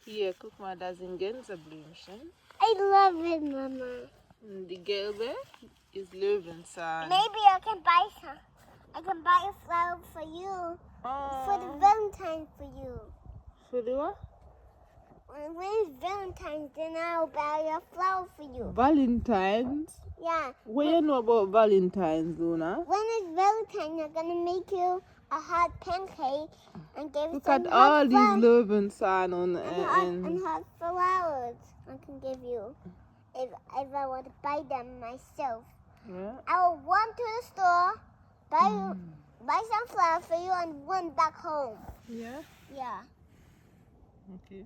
Hier, guck mal, da sind Gänseblümchen. I love it, Mama. Und die gelbe ist Löwenzahn. Maybe I can buy some. I can buy a flower for you. For the Valentine for you. For the what? When it's Valentine's, then I'll buy a flower for you. Valentine's? Yeah. What you know about Valentine's, Luna? When it's Valentine, I'm gonna make you a hot pancake and give Look some at hot all these flowers Löwenzahn and hot flowers. I can give you if I want to buy them myself. Yeah. I will run to the store, buy some flowers for you, and run back home. Yeah? Yeah. Okay.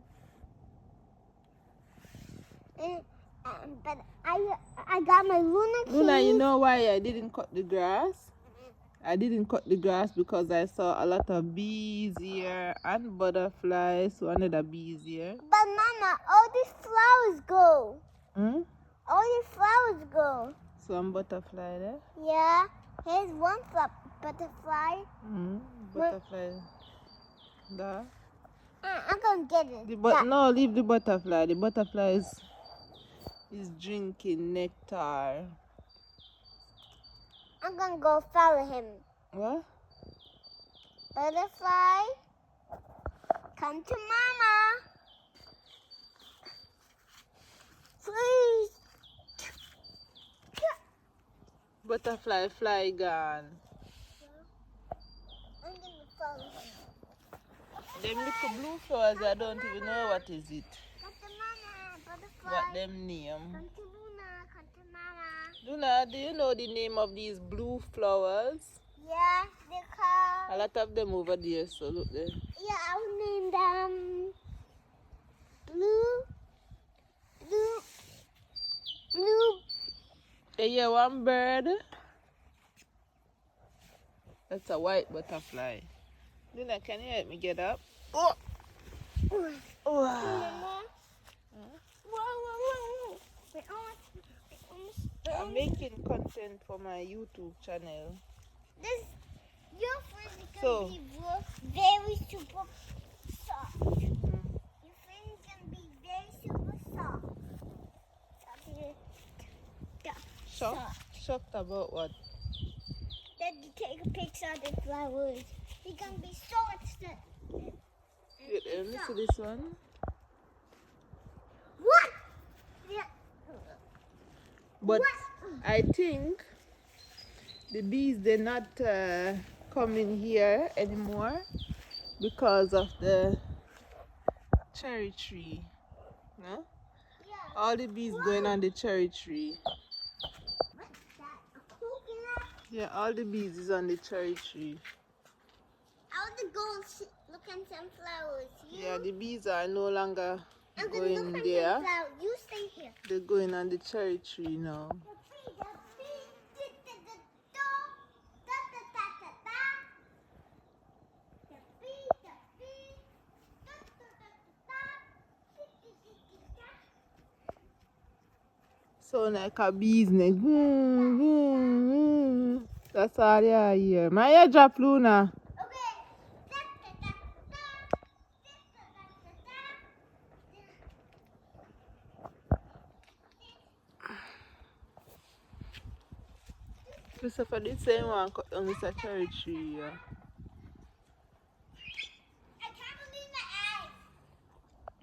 But I got my Luna keys. Luna, you know why I didn't cut the grass? I didn't cut the grass because I saw a lot of bees here and butterflies, so another bees here. But Mama, all these flowers go. All these flowers go. Some butterfly there. Yeah. Here's one butterfly. Butterfly. There. I'm gonna get it. No, leave the butterfly. The butterfly is drinking nectar. I'm gonna go follow him. What? Butterfly, come to Mama. Please. Butterfly fly gone. I'm gonna follow him. Them little blue flowers, I don't even know what is it. Come to Mama, butterfly. What them name? Come to Luna, come to Mama. Luna, do you know the name of these blue flowers? Yeah, they're called. A lot of them over there, so look there. Yeah, I'll name them blue. Hey, yeah, one bird. That's a white butterfly. Luna, can you help me get up? Oh! I'm making content for my YouTube channel. Your friend is gonna be very super soft. Your friend is gonna be very super soft. Shocked about what? Then you take a picture of the flowers. He's gonna be so upset. Wait, let me see this one. What? Yeah. But I think the bees, they're not coming here anymore because of the cherry tree. No? Yeah. All the bees going on the cherry tree. What's that? A coconut? Yeah, all the bees is on the cherry tree. I want to go look at some flowers. Yeah, the bees are no longer I'm gonna going look at there. some flowers. You stay here. They're going on the cherry tree now. So like a bee's neck. That's all they are here. My ear drop, Luna. Christopher did say one cut down this cherry tree here.